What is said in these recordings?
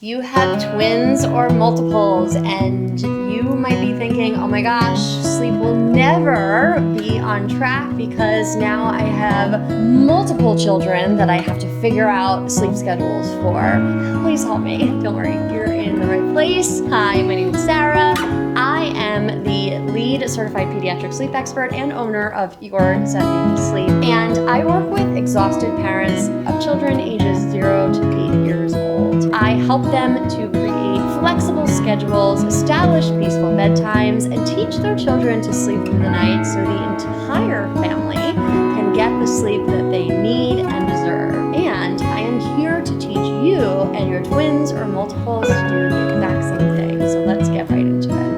You have twins or multiples, and you might be thinking, oh my gosh, sleep will never be on track because now I have multiple children that I have to figure out sleep schedules for. Please help me. Don't worry, you're in the right place. Hi, my name is Sarah. I am the lead certified pediatric sleep expert and owner of Your Zen Baby Sleep, and I work with exhausted parents of children ages 0 to 8 years old. I help them to create flexible schedules, establish peaceful bedtimes, and teach their children to sleep through the night so the entire family can get the sleep that they need and deserve. And I am here to teach you and your twins or multiples to do the exact same thing. So let's get right into it.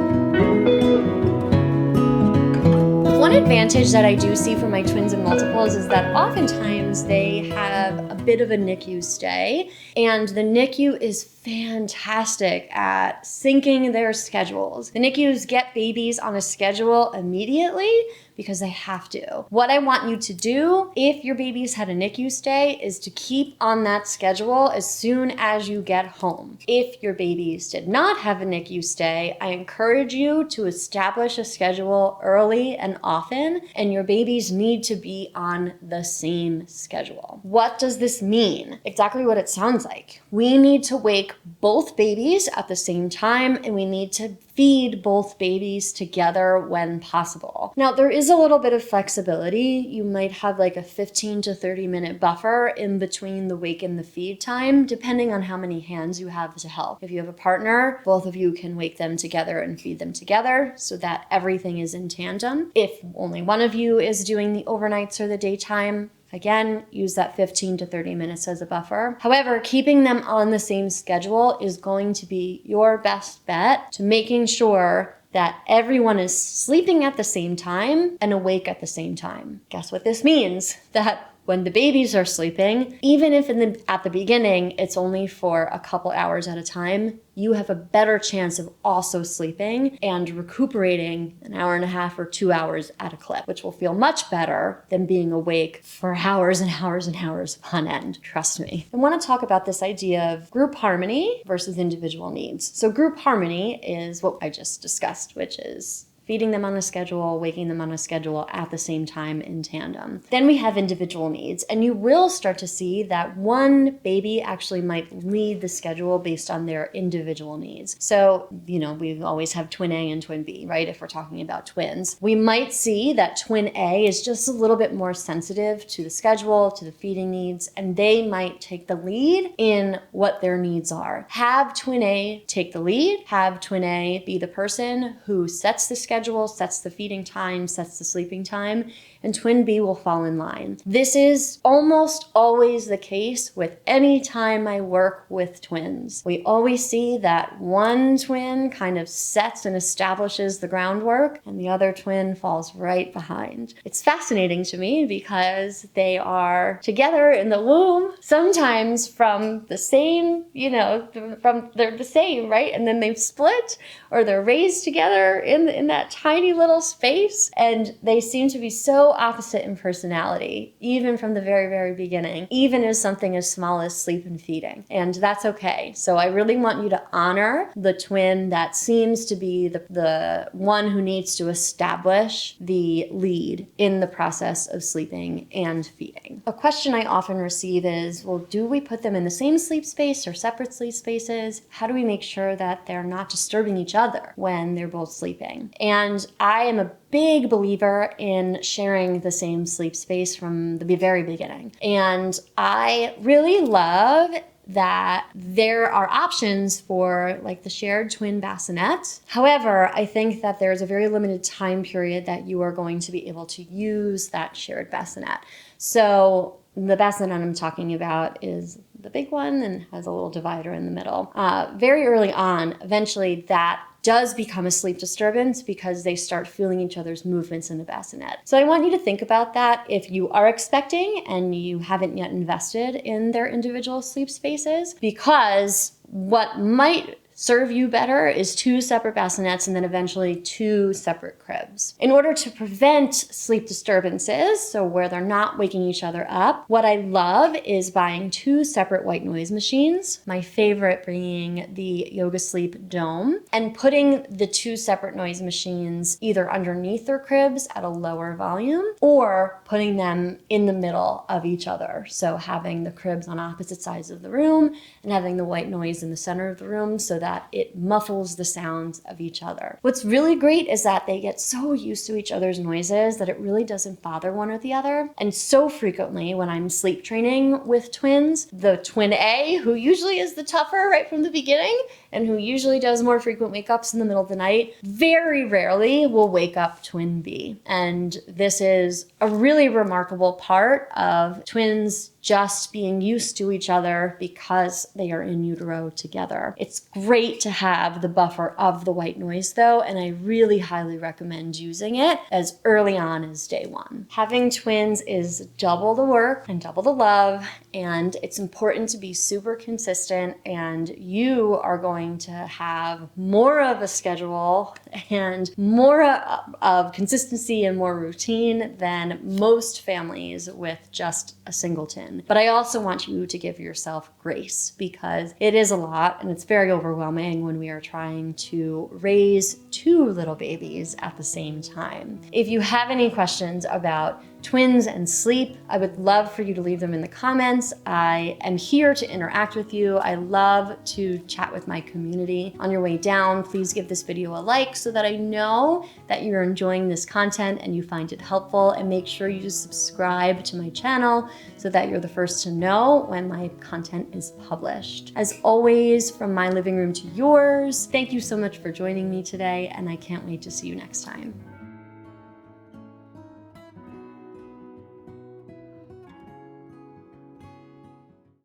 One advantage that I do see for my twins and multiples is that oftentimes they have a bit of a NICU stay, and the NICU is fantastic at syncing their schedules. The NICUs get babies on a schedule immediately because they have to. What I want you to do if your baby's had a NICU stay is to keep on that schedule as soon as you get home. If your babies did not have a NICU stay, I encourage you to establish a schedule early and often, and your babies need to be on the same schedule. What does this mean? Exactly what it sounds like. We need to wake both babies at the same time, and we need to feed both babies together when possible. Now, there is a little bit of flexibility. You might have like a 15 to 30 minute buffer in between the wake and the feed time, depending on how many hands you have to help. If you have a partner, both of you can wake them together and feed them together so that everything is in tandem. If only one of you is doing the overnights or the daytime, again, use that 15 to 30 minutes as a buffer. However, keeping them on the same schedule is going to be your best bet to making sure that everyone is sleeping at the same time and awake at the same time. Guess what this means? That when the babies are sleeping, even if at the beginning it's only for a couple hours at a time, you have a better chance of also sleeping and recuperating an hour and a half or 2 hours at a clip, which will feel much better than being awake for hours and hours and hours on end. Trust me. I want to talk about this idea of group harmony versus individual needs. So group harmony is what I just discussed, which is feeding them on a schedule, waking them on a schedule at the same time in tandem. Then we have individual needs, and you will start to see that one baby actually might lead the schedule based on their individual needs. So, we always have twin A and twin B, right? If we're talking about twins, we might see that twin A is just a little bit more sensitive to the schedule, to the feeding needs, and they might take the lead in what their needs are. Have twin A take the lead, have twin A be the person who sets the schedule, sets the feeding time, sets the sleeping time, and twin B will fall in line. This is almost always the case with any time I work with twins. We always see that one twin kind of sets and establishes the groundwork, and the other twin falls right behind. It's fascinating to me because they are together in the womb, sometimes from the same, they're the same, right? And then they've split, or they're raised together in that tiny little space, and they seem to be so opposite in personality, even from the very, very beginning, even as something as small as sleep and feeding. And that's okay. So I really want you to honor the twin that seems to be the one who needs to establish the lead in the process of sleeping and feeding. A question I often receive is, well, do we put them in the same sleep space or separate sleep spaces? How do we make sure that they're not disturbing each other when they're both sleeping? And I am a big believer in sharing the same sleep space from the very beginning. And I really love that there are options for like the shared twin bassinet. However, I think that there's a very limited time period that you are going to be able to use that shared bassinet. So the bassinet I'm talking about is the big one and has a little divider in the middle. Very early on, eventually that does become a sleep disturbance because they start feeling each other's movements in the bassinet. So I want you to think about that if you are expecting and you haven't yet invested in their individual sleep spaces, because what might serve you better is 2 separate bassinets and then eventually 2 separate cribs. In order to prevent sleep disturbances, so where they're not waking each other up, what I love is buying 2 separate white noise machines, my favorite being the Yoga Sleep Dome, and putting the 2 separate noise machines either underneath their cribs at a lower volume or putting them in the middle of each other. So having the cribs on opposite sides of the room and having the white noise in the center of the room so that it muffles the sounds of each other. What's really great is that they get so used to each other's noises that it really doesn't bother one or the other. And so frequently when I'm sleep training with twins, the twin A, who usually is the tougher right from the beginning and who usually does more frequent wake ups in the middle of the night, very rarely will wake up twin B. And this is a really remarkable part of twins just being used to each other because they are in utero together. It's great to have the buffer of the white noise though, and I really highly recommend using it as early on as day 1. Having twins is double the work and double the love, and it's important to be super consistent, and you are going to have more of a schedule and more of consistency and more routine than most families with just a singleton. But I also want you to give yourself grace because it is a lot and it's very overwhelming when we are trying to raise 2 little babies at the same time. If you have any questions about twins and sleep, I would love for you to leave them in the comments. I am here to interact with you. I love to chat with my community. On your way down, please give this video a like so that I know that you're enjoying this content and you find it helpful, and make sure you subscribe to my channel so that you're the first to know when my content is published. As always, from my living room to yours, thank you so much for joining me today, and I can't wait to see you next time.